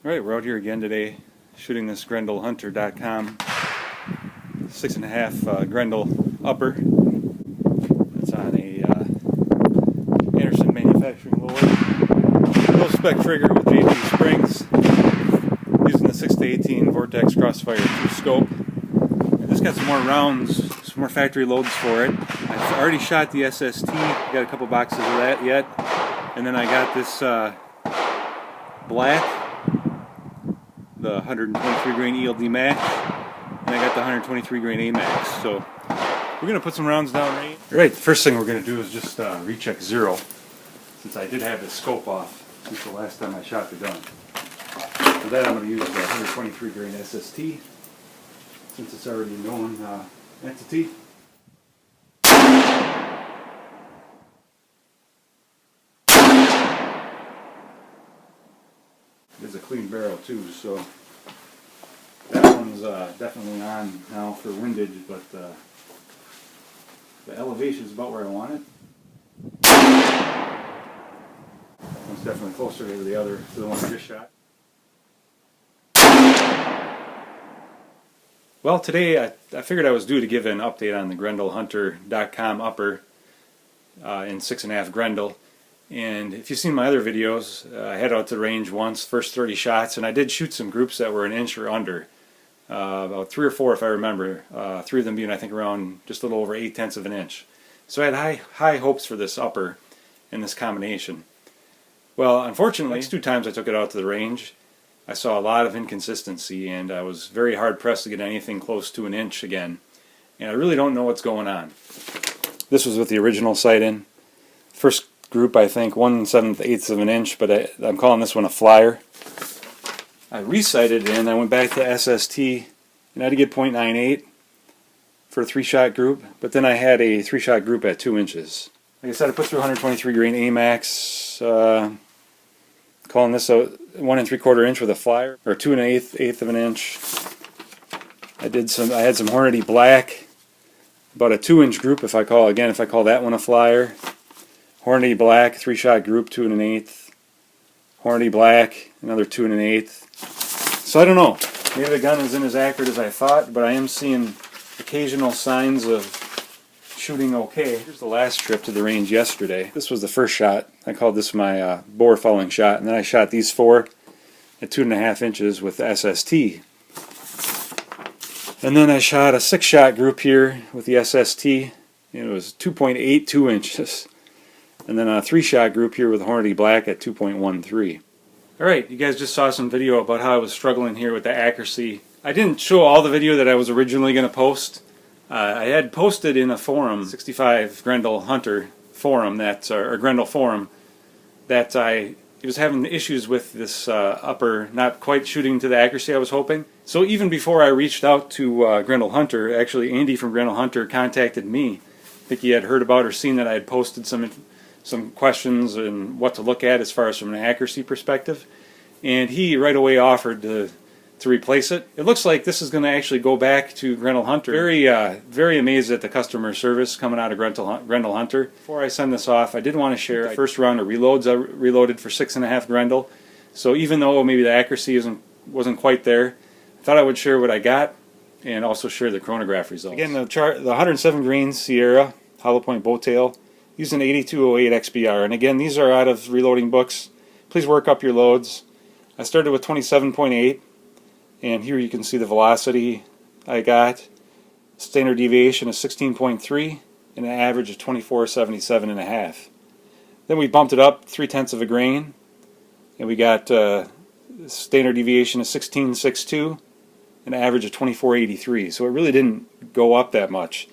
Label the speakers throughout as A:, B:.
A: Alright, we're out here again today shooting this Grendelhunter.com 6.5 Grendel upper. It's on a Anderson manufacturing low spec trigger with JP springs, using the 6-18 Vortex Crossfire 2 scope. I just got some more rounds, some more factory loads for it. I've already shot the SST, got a couple boxes of that yet, and then I got this black, the 123 grain ELD Max, and I got the 123 grain AMAX. So we're going to put some rounds down range. Alright, the first thing we're going to do is just recheck zero, since I did have the scope off since the last time I shot the gun. For that I'm going to use the 123 grain SST, since it's already a known entity. It's a clean barrel too, so that one's definitely on now for windage, but the elevation is about where I want it. That one's definitely closer to the other, to the one I just shot. Well, today I figured I was due to give an update on the Grendelhunter.com upper in 6.5 Grendel. And if you've seen my other videos, I head out to the range once, first 30 shots, and I did shoot some groups that were an inch or under. About 3 or 4 if I remember, 3 of them being I think around just a little over 0.8 of an inch. So I had high hopes for this upper in this combination. Well, unfortunately, the next 2 times I took it out to the range, I saw a lot of inconsistency, and I was very hard pressed to get anything close to an inch again. And I really don't know what's going on. This was with the original sight in. First group, I think 1/7/8 of an inch, but I'm calling this one a flyer. I resighted in, I went back to SST, and I had to get 0.98 for a 3-shot group, but then I had a 3-shot group at 2 inches. Like I said, I put through 123 grain AMAX, calling this a 1 3/4 inch with a flyer, or 2 1/8 of an inch. I had some Hornady black, about a 2-inch group if I call that one a flyer. Hornady black, 3-shot group, 2 1/8. Hornady black, another 2 1/8. So I don't know. Maybe the gun isn't as accurate as I thought, but I am seeing occasional signs of shooting okay. Here's the last trip to the range yesterday. This was the first shot. I called this my bore falling shot, and then I shot these 4 at 2.5 inches with the SST. And then I shot a 6-shot group here with the SST. It was 2.82 inches. And then a 3-shot group here with Hornady black at 2.13. Alright, you guys just saw some video about how I was struggling here with the accuracy. I didn't show all the video that I was originally going to post. I had posted in a forum, 65 Grendelhunter forum, or Grendel forum, that I was having issues with this upper not quite shooting to the accuracy I was hoping. So even before I reached out to Grendelhunter, actually Andy from Grendelhunter contacted me. I think he had heard about or seen that I had posted some questions and what to look at as far as from an accuracy perspective, and he right away offered to replace it. It looks like this is going to actually go back to Grendelhunter. Very amazed at the customer service coming out of Grendelhunter. Before I send this off, I did want to share the first round of reloads I reloaded for 6.5 Grendel. So even though maybe the accuracy wasn't quite there, I thought I would share what I got and also share the chronograph results. Again, the 107 grain Sierra hollow point bow tail, using 8208 XBR, and again these are out of reloading books. Please work up your loads. I started with 27.8, and here you can see the velocity I got. Standard deviation of 16.3 and an average of 2477.5. Then we bumped it up 0.3 of a grain, and we got standard deviation of 16.62 and an average of 2483. So it really didn't go up that much.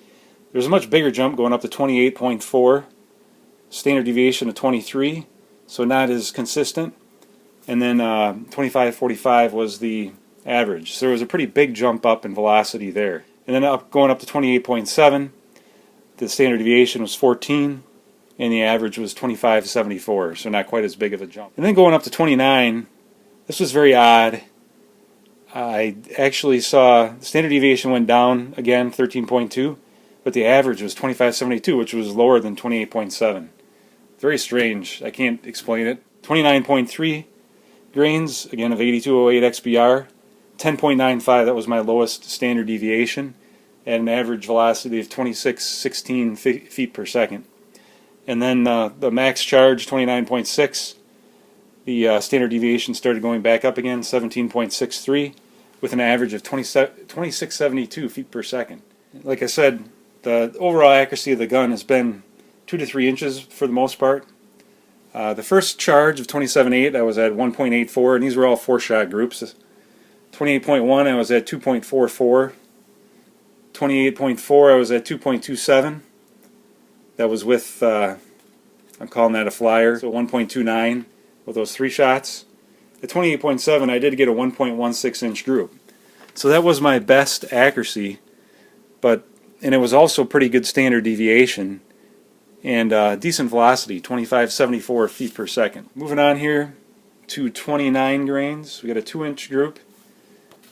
A: There's a much bigger jump going up to 28.4, standard deviation of 23, so not as consistent, and then 25.45 was the average. So there was a pretty big jump up in velocity there. And then going up to 28.7, the standard deviation was 14, and the average was 25.74, so not quite as big of a jump. And then going up to 29, this was very odd. I actually saw the standard deviation went down again, 13.2, but the average was 25.72, which was lower than 28.7. Very strange. I can't explain it. 29.3 grains, again of 8208 XBR, 10.95, that was my lowest standard deviation, at an average velocity of 2616 feet per second. And then the max charge, 29.6, the standard deviation started going back up again, 17.63, with an average of 2672 feet per second. Like I said, the overall accuracy of the gun has been 2 to 3 inches for the most part. The first charge of 27.8, I was at 1.84, and these were all 4-shot groups. 28.1, I was at 2.44. 28.4, I was at 2.27. That was with, I'm calling that a flyer, so 1.29 with those 3 shots. At 28.7, I did get a 1.16 inch group. So that was my best accuracy, and it was also pretty good standard deviation and decent velocity, 2574 feet per second. Moving on here to 29 grains, we got a 2-inch group,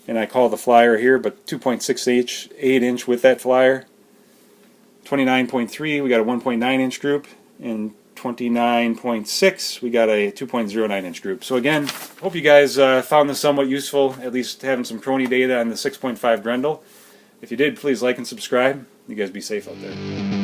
A: and I call the flyer here, but 2.68 inch with that flyer. 29.3, we got a 1.9 inch group, and 29.6, we got a 2.09 inch group. So again, hope you guys found this somewhat useful, at least having some prony data on the 6.5 Grendel. If you did, please like and subscribe. You guys be safe out there.